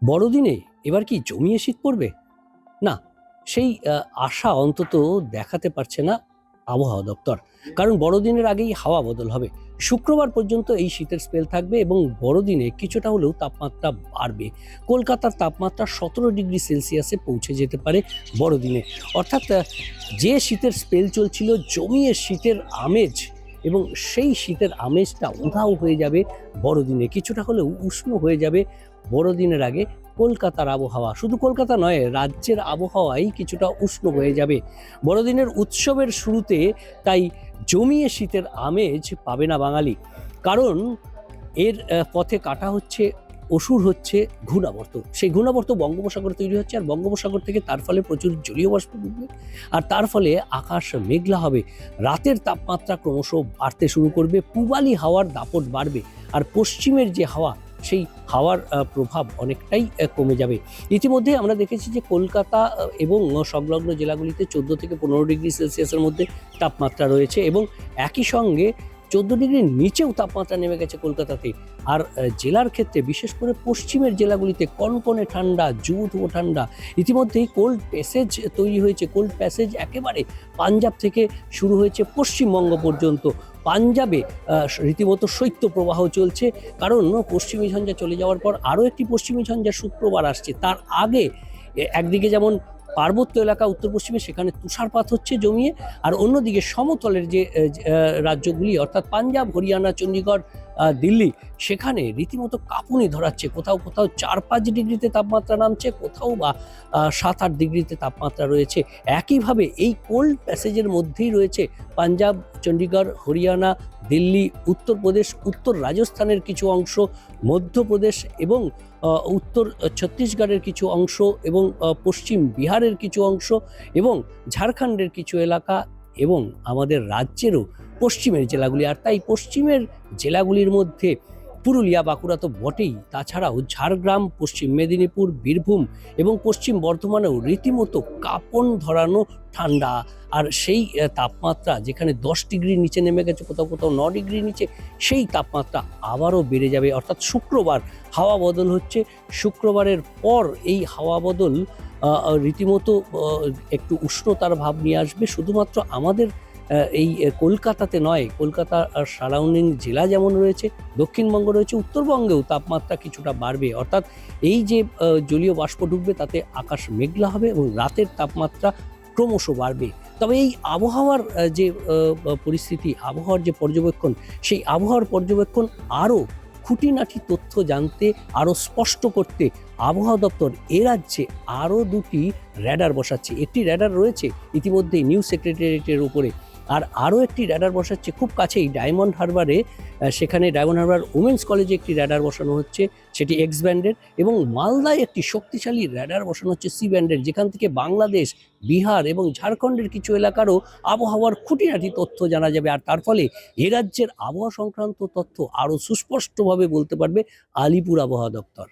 বড়দিনে এবার কি জমিয়ে শীত পড়বে? না, সেই আশা অন্তত দেখাতে পারছে না আবহাওয়া দপ্তর। কারণ বড়দিনের আগেই হাওয়া বদল হবে। শুক্রবার পর্যন্ত এই শীতের স্পেল থাকবে এবং বড়দিনে কিছুটা হলেও তাপমাত্রা বাড়বে। কলকাতার তাপমাত্রা 17 ডিগ্রি সেলসিয়াসে পৌঁছে যেতে পারে বড়দিনে। অর্থাৎ যে শীতের স্পেল চলছিল, জমিয়ে শীতের আমেজ, এবং সেই শীতের আমেজটা উধাও হয়ে যাবে বড়দিনে। কিছুটা হলেও উষ্ণ হয়ে যাবে বড়দিনের আগে কলকাতার আবহাওয়া। শুধু কলকাতা নয়, রাজ্যের আবহাওয়াই কিছুটা উষ্ণ হয়ে যাবে বড়দিনের উৎসবের শুরুতে। তাই জমিয়ে শীতের আমেজ পাবে না বাঙালি। কারণ এর পথে কাটা হচ্ছে, অসুর হচ্ছে ঘূর্ণাবর্ত। সেই ঘূর্ণাবর্ত বঙ্গোপসাগরে তৈরি হচ্ছে, আর বঙ্গোপসাগর থেকে তার ফলে প্রচুর জলীয় বাষ্প ঢুকবে, আর তার ফলে আকাশ মেঘলা হবে। রাতের তাপমাত্রা ক্রমশ বাড়তে শুরু করবে, পূবালি হাওয়ার দাপট বাড়বে, আর পশ্চিমের যে হাওয়া, সেই হাওয়ার প্রভাব অনেকটাই কমে যাবে। ইতিমধ্যে আমরা দেখেছি যে কলকাতা এবং সংলগ্ন জেলাগুলিতে 14 থেকে 15 ডিগ্রি সেলসিয়াসের মধ্যে তাপমাত্রা রয়েছে, এবং একই সঙ্গে 14 ডিগ্রির নিচেও তাপমাত্রা নেমে গেছে কলকাতাতে। আর জেলার ক্ষেত্রে বিশেষ করে পশ্চিমের জেলাগুলিতে কনকনে ঠান্ডা, জুথুবো ঠান্ডা। ইতিমধ্যেই কোল্ড প্যাসেজ তৈরি হয়েছে। কোল্ড প্যাসেজ একেবারে পাঞ্জাব থেকে শুরু হয়েছে পশ্চিমবঙ্গ পর্যন্ত। পাঞ্জাবে রীতিমতো শৈত্যপ্রবাহ চলছে, কারণ পশ্চিমী ঝঞ্ঝা চলে যাওয়ার পর আরও একটি পশ্চিমী ঝঞ্ঝা শুক্রবার আসছে। তার আগে একদিকে যেমন পার্বত্য এলাকা উত্তর পশ্চিমে, সেখানে তুষারপাত হচ্ছে জমিয়ে, আর অন্যদিকে সমতলের যে রাজ্যগুলি অর্থাৎ পাঞ্জাব, হরিয়ানা, চণ্ডীগড়, দিল্লি, সেখানে রীতিমতো কাঁপুনি ধরাচ্ছে। কোথাও কোথাও 4-5 ডিগ্রিতে তাপমাত্রা নামছে, কোথাও বা 7-8 ডিগ্রিতে তাপমাত্রা রয়েছে। একইভাবে এই কোল্ড প্যাসেজের মধ্যেই রয়েছে পাঞ্জাব, চণ্ডীগড়, হরিয়ানা, দিল্লি, উত্তরপ্রদেশ, উত্তর রাজস্থানের কিছু অংশ, মধ্যপ্রদেশ এবং উত্তর ছত্তিশগড়ের কিছু অংশ, এবং পশ্চিম বিহারের কিছু অংশ, এবং ঝাড়খণ্ডের কিছু এলাকা, এবং আমাদের রাজ্যেরও পশ্চিমের জেলাগুলি। আর তাই পশ্চিমের জেলাগুলির মধ্যে পুরুলিয়া, বাঁকুড়া তো বটেই, তাছাড়াও ঝাড়গ্রাম, পশ্চিম মেদিনীপুর, বীরভূম এবং পশ্চিম বর্ধমানেও রীতিমতো কাঁপন ধরানো ঠান্ডা। আর সেই তাপমাত্রা যেখানে 10 ডিগ্রির নিচে নেমে গেছে, কোথাও কোথাও 9 ডিগ্রির নিচে, সেই তাপমাত্রা আবারও বেড়ে যাবে। অর্থাৎ শুক্রবার হাওয়া বদল হচ্ছে। শুক্রবারের পর এই হাওয়া বদল রীতিমতো একটু উষ্ণতার ভাব নিয়ে আসবে। শুধুমাত্র আমাদের এই কলকাতাতে নয়, কলকাতা সারাউন্ডিং জেলা যেমন রয়েছে, দক্ষিণবঙ্গ রয়েছে, উত্তরবঙ্গেও তাপমাত্রা কিছুটা বাড়বে। অর্থাৎ এই যে জলীয় বাষ্প ঢুকবে, তাতে আকাশ মেঘলা হবে এবং রাতের তাপমাত্রা ক্রমশ বাড়বে। তবে এই আবহাওয়ার যে পরিস্থিতি, আবহাওয়ার যে পর্যবেক্ষণ, সেই আবহাওয়ার পর্যবেক্ষণ আরও খুঁটিনাটি তথ্য জানতে, আরও স্পষ্ট করতে আবহাওয়া দপ্তর এ রাজ্যে আরও 2টি র্যাডার বসাচ্ছে। একটি র্যাডার রয়েছে ইতিমধ্যেই নিউ সেক্রেটারিয়েটের উপরে, আর আরও একটি র্যাডার বসাচ্ছে খুব কাছেই ডায়মন্ড হারবারে। সেখানে ডায়মন্ড হারবার উমেন্স কলেজে একটি র্যাডার বসানো হচ্ছে, সেটি এক্স ব্যান্ডের, এবং মালদায় একটি শক্তিশালী র্যাডার বসানো হচ্ছে সি ব্যান্ডের, যেখান থেকে বাংলাদেশ, বিহার এবং ঝাড়খণ্ডের কিছু এলাকারও আবহাওয়ার খুঁটিনাটি তথ্য জানা যাবে। আর তার ফলে এ রাজ্যের আবহাওয়া সংক্রান্ত তথ্য আরও সুস্পষ্টভাবে বলতে পারবে আলিপুর আবহাওয়া দপ্তর।